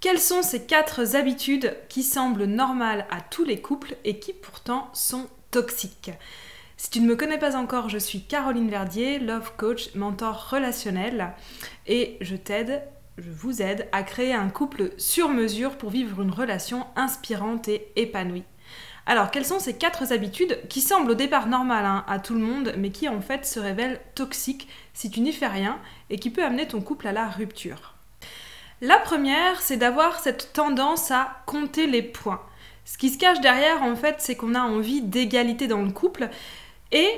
Quelles sont ces 4 habitudes qui semblent normales à tous les couples et qui pourtant sont toxiques? Si tu ne me connais pas encore, je suis Caroline Verdier, Love Coach, mentor relationnel et je vous aide à créer un couple sur mesure pour vivre une relation inspirante et épanouie. Alors, quelles sont ces 4 habitudes qui semblent au départ normales à tout le monde, mais qui en fait se révèlent toxiques si tu n'y fais rien et qui peut amener ton couple à la rupture? La première, c'est d'avoir cette tendance à compter les points. Ce qui se cache derrière, en fait, c'est qu'on a envie d'égalité dans le couple et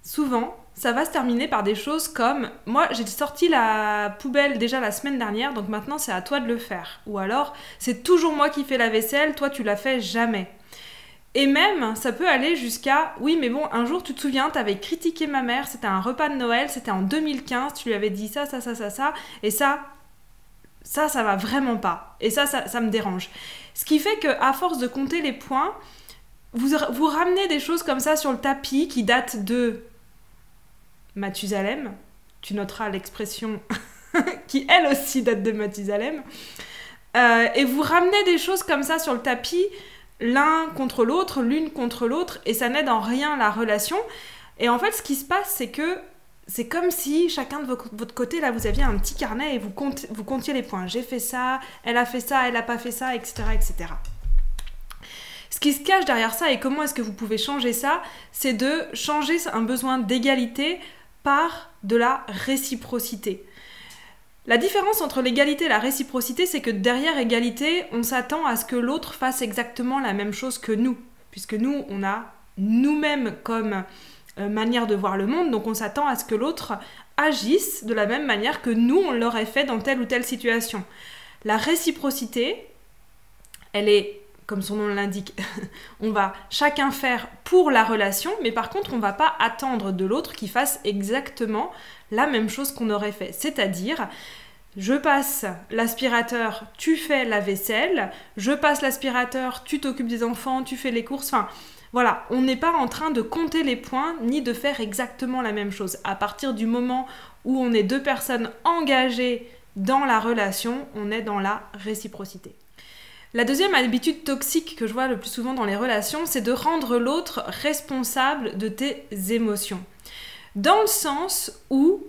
souvent, ça va se terminer par des choses comme « Moi, j'ai sorti la poubelle déjà la semaine dernière, donc maintenant c'est à toi de le faire. » Ou alors « C'est toujours moi qui fais la vaisselle, toi tu la fais jamais. » Et même, ça peut aller jusqu'à « Oui, mais bon, un jour, tu te souviens, t'avais critiqué ma mère, c'était un repas de Noël, c'était en 2015, tu lui avais dit ça, et ça va vraiment pas. Et ça me dérange. » Ce qui fait qu'à force de compter les points, vous ramenez des choses comme ça sur le tapis qui datent de Mathusalem. Tu noteras l'expression qui, elle aussi, date de Mathusalem. Et vous ramenez des choses comme ça sur le tapis, l'un contre l'autre, l'une contre l'autre, et ça n'aide en rien la relation. Et en fait, ce qui se passe, c'est que c'est comme si chacun de votre côté, là, vous aviez un petit carnet et vous comptiez les points. J'ai fait ça, elle a pas fait ça, etc., etc. Ce qui se cache derrière ça et comment est-ce que vous pouvez changer ça, c'est de changer un besoin d'égalité par de la réciprocité. La différence entre l'égalité et la réciprocité, c'est que derrière égalité, on s'attend à ce que l'autre fasse exactement la même chose que nous. Puisque nous, on a nous-mêmes comme manière de voir le monde, donc on s'attend à ce que l'autre agisse de la même manière que nous, on l'aurait fait dans telle ou telle situation. La réciprocité, elle est, comme son nom l'indique, on va chacun faire pour la relation, mais par contre, on ne va pas attendre de l'autre qu'il fasse exactement la même chose qu'on aurait fait. C'est-à-dire, je passe l'aspirateur, tu fais la vaisselle, je passe l'aspirateur, tu t'occupes des enfants, tu fais les courses, enfin... Voilà, on n'est pas en train de compter les points ni de faire exactement la même chose. À partir du moment où on est 2 personnes engagées dans la relation, on est dans la réciprocité. La deuxième habitude toxique que je vois le plus souvent dans les relations, c'est de rendre l'autre responsable de tes émotions. Dans le sens où,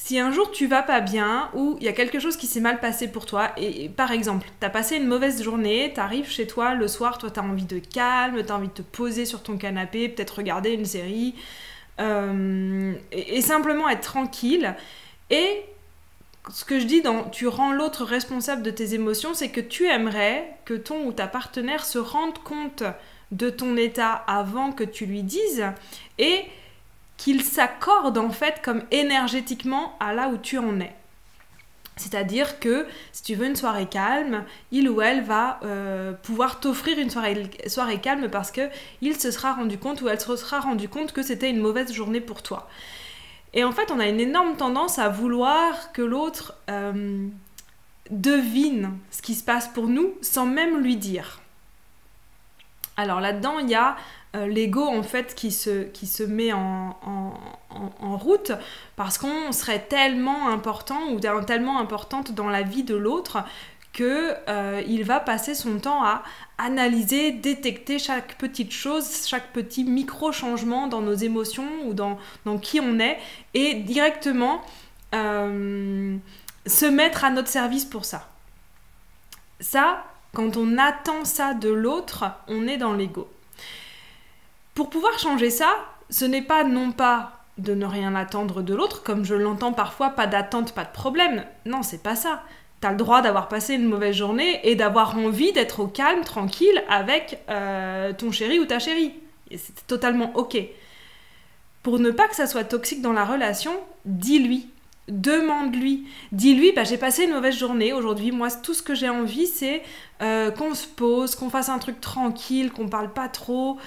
si un jour tu vas pas bien, ou il y a quelque chose qui s'est mal passé pour toi, et par exemple, t'as passé une mauvaise journée, t'arrives chez toi le soir, toi t'as envie de calme, t'as envie de te poser sur ton canapé, peut-être regarder une série, et simplement être tranquille. Et ce que je dis dans « tu rends l'autre responsable de tes émotions », c'est que tu aimerais que ton ou ta partenaire se rende compte de ton état avant que tu lui dises, et qu'il s'accorde en fait comme énergétiquement à là où tu en es. C'est-à-dire que si tu veux une soirée calme, il ou elle va pouvoir t'offrir une soirée calme parce qu'il se sera rendu compte ou elle se sera rendu compte que c'était une mauvaise journée pour toi. Et en fait, on a une énorme tendance à vouloir que l'autre devine ce qui se passe pour nous sans même lui dire. Alors là-dedans, il y a l'ego en fait qui se met en route parce qu'on serait tellement important ou tellement importante dans la vie de l'autre qu'il va passer son temps à analyser, détecter chaque petite chose, chaque petit micro-changement dans nos émotions ou dans qui on est et directement se mettre à notre service pour ça. Ça, quand on attend ça de l'autre, on est dans l'ego. Pour pouvoir changer ça, ce n'est pas non pas de ne rien attendre de l'autre, comme je l'entends parfois, pas d'attente, pas de problème. Non, c'est pas ça. T'as le droit d'avoir passé une mauvaise journée et d'avoir envie d'être au calme, tranquille, avec ton chéri ou ta chérie. Et c'est totalement ok. Pour ne pas que ça soit toxique dans la relation, dis-lui. Demande-lui. Dis-lui, j'ai passé une mauvaise journée aujourd'hui. Moi, tout ce que j'ai envie, c'est qu'on se pose, qu'on fasse un truc tranquille, qu'on parle pas trop.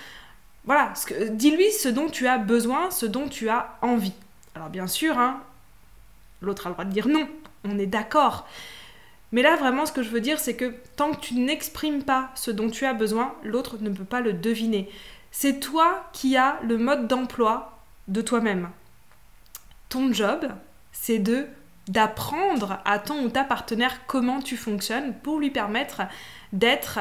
Voilà, dis-lui ce dont tu as besoin, ce dont tu as envie. Alors bien sûr, l'autre a le droit de dire non, on est d'accord. Mais là, vraiment, ce que je veux dire, c'est que tant que tu n'exprimes pas ce dont tu as besoin, l'autre ne peut pas le deviner. C'est toi qui as le mode d'emploi de toi-même. Ton job, c'est de d'apprendre à ton ou ta partenaire comment tu fonctionnes pour lui permettre d'être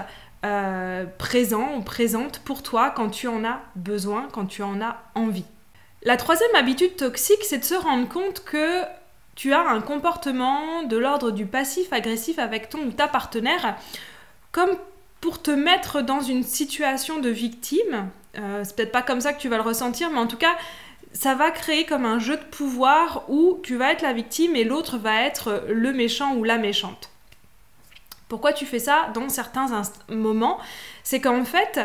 présent ou présente pour toi quand tu en as besoin, quand tu en as envie. La troisième habitude toxique, c'est de se rendre compte que tu as un comportement de l'ordre du passif-agressif avec ton ou ta partenaire, comme pour te mettre dans une situation de victime. C'est peut-être pas comme ça que tu vas le ressentir, mais en tout cas, ça va créer comme un jeu de pouvoir où tu vas être la victime et l'autre va être le méchant ou la méchante. Pourquoi tu fais ça dans certains moments? C'est qu'en fait,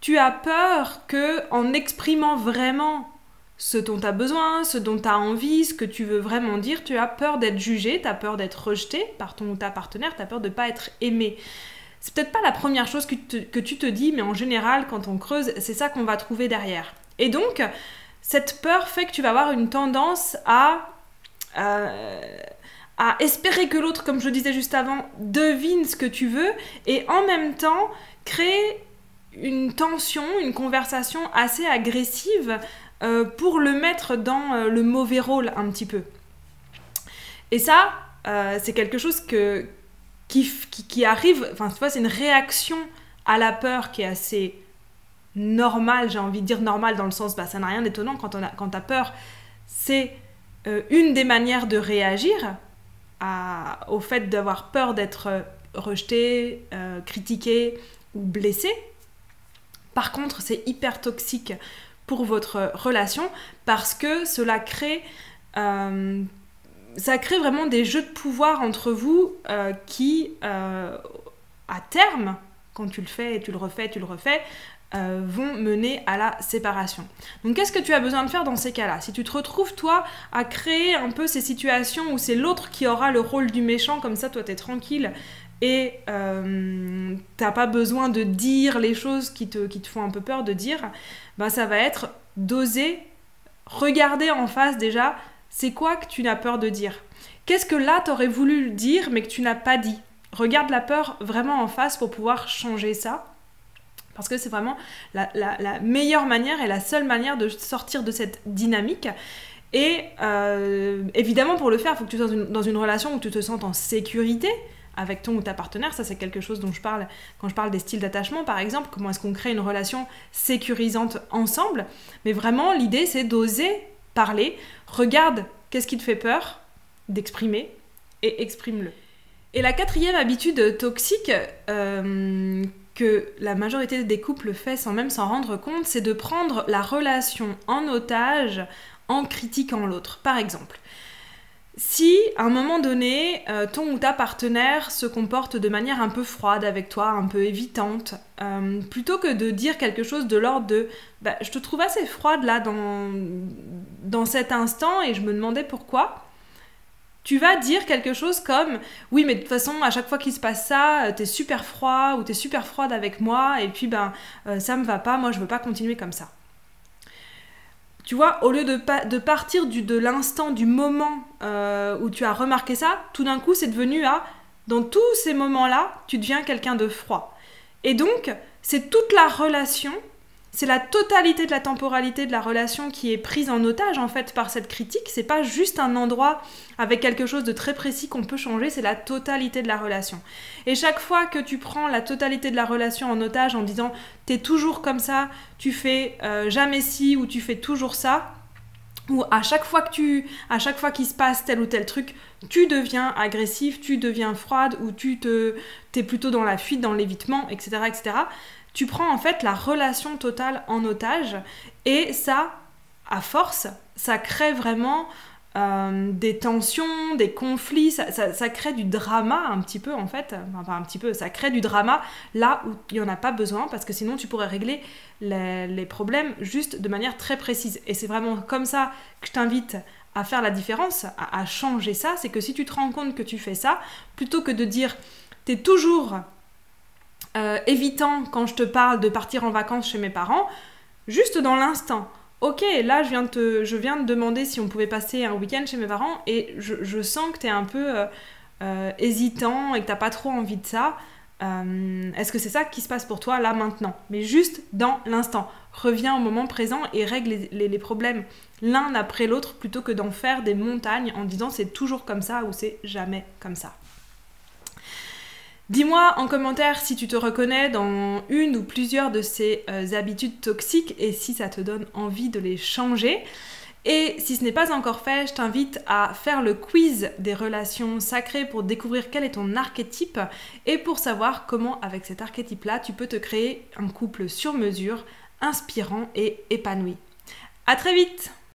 tu as peur qu'en exprimant vraiment ce dont tu as besoin, ce dont tu as envie, ce que tu veux vraiment dire, tu as peur d'être jugé, tu as peur d'être rejeté par ton ou ta partenaire, tu as peur de ne pas être aimé. C'est peut-être pas la première chose que tu te dis, mais en général, quand on creuse, c'est ça qu'on va trouver derrière. Et donc, cette peur fait que tu vas avoir une tendance à espérer que l'autre, comme je le disais juste avant, devine ce que tu veux et en même temps créer une tension, une conversation assez agressive pour le mettre dans le mauvais rôle un petit peu. Et ça, c'est quelque chose qui arrive, enfin tu vois, c'est une réaction à la peur qui est assez normale, j'ai envie de dire normale dans le sens, ça n'a rien d'étonnant quand t'as peur, c'est une des manières de réagir au fait d'avoir peur d'être rejeté, critiqué ou blessé. Par contre, c'est hyper toxique pour votre relation parce que cela crée vraiment des jeux de pouvoir entre vous qui, à terme, quand tu le fais et tu le refais, vont mener à la séparation. Donc qu'est-ce que tu as besoin de faire dans ces cas-là? Si tu te retrouves, toi, à créer un peu ces situations où c'est l'autre qui aura le rôle du méchant, comme ça, toi, t'es tranquille et t'as pas besoin de dire les choses qui te font un peu peur de dire, ça va être d'oser regarder en face déjà, c'est quoi que tu n'as peur de dire? Qu'est-ce que là, t'aurais voulu dire mais que tu n'as pas dit? Regarde la peur vraiment en face pour pouvoir changer ça. Parce que c'est vraiment la meilleure manière et la seule manière de sortir de cette dynamique. Et évidemment, pour le faire, il faut que tu sois dans une relation où tu te sentes en sécurité avec ton ou ta partenaire. Ça, c'est quelque chose dont je parle quand je parle des styles d'attachement, par exemple. Comment est-ce qu'on crée une relation sécurisante ensemble? Mais vraiment, l'idée, c'est d'oser parler. Regarde qu'est-ce qui te fait peur d'exprimer et exprime-le. Et la quatrième habitude toxique que la majorité des couples fait sans même s'en rendre compte, c'est de prendre la relation en otage en critiquant l'autre. Par exemple, si à un moment donné, ton ou ta partenaire se comporte de manière un peu froide avec toi, un peu évitante, plutôt que de dire quelque chose de l'ordre de « je te trouve assez froide là dans cet instant et je me demandais pourquoi », tu vas dire quelque chose comme « Oui, mais de toute façon, à chaque fois qu'il se passe ça, t'es super froid ou t'es super froide avec moi et puis ça me va pas, moi je veux pas continuer comme ça. » Tu vois, au lieu de partir de l'instant, du moment où tu as remarqué ça, tout d'un coup, c'est devenu dans tous ces moments-là, tu deviens quelqu'un de froid. Et donc, c'est toute la relation, c'est la totalité de la temporalité de la relation qui est prise en otage, en fait, par cette critique. C'est pas juste un endroit avec quelque chose de très précis qu'on peut changer, c'est la totalité de la relation. Et chaque fois que tu prends la totalité de la relation en otage en disant « t'es toujours comme ça, tu fais jamais ci ou tu fais toujours ça », ou à chaque fois qu'il se passe tel ou tel truc, tu deviens agressif, tu deviens froide, ou t'es plutôt dans la fuite, dans l'évitement, etc., etc., tu prends en fait la relation totale en otage et ça, à force, ça crée vraiment des tensions, des conflits, ça crée du drama un petit peu en fait, enfin pas un petit peu, ça crée du drama là où il n'y en a pas besoin parce que sinon tu pourrais régler les problèmes juste de manière très précise. Et c'est vraiment comme ça que je t'invite à faire la différence, à changer ça, c'est que si tu te rends compte que tu fais ça, plutôt que de dire t'es toujours évitant quand je te parle de partir en vacances chez mes parents, juste dans l'instant. Ok, là je viens de demander si on pouvait passer un week-end chez mes parents et je sens que t'es un peu hésitant et que t'as pas trop envie de ça. Est-ce que c'est ça qui se passe pour toi là maintenant? Mais juste dans l'instant. Reviens au moment présent et règle les problèmes l'un après l'autre plutôt que d'en faire des montagnes en disant c'est toujours comme ça ou c'est jamais comme ça. Dis-moi en commentaire si tu te reconnais dans une ou plusieurs de ces habitudes toxiques et si ça te donne envie de les changer. Et si ce n'est pas encore fait, je t'invite à faire le quiz des relations sacrées pour découvrir quel est ton archétype et pour savoir comment, avec cet archétype-là, tu peux te créer un couple sur mesure, inspirant et épanoui. À très vite!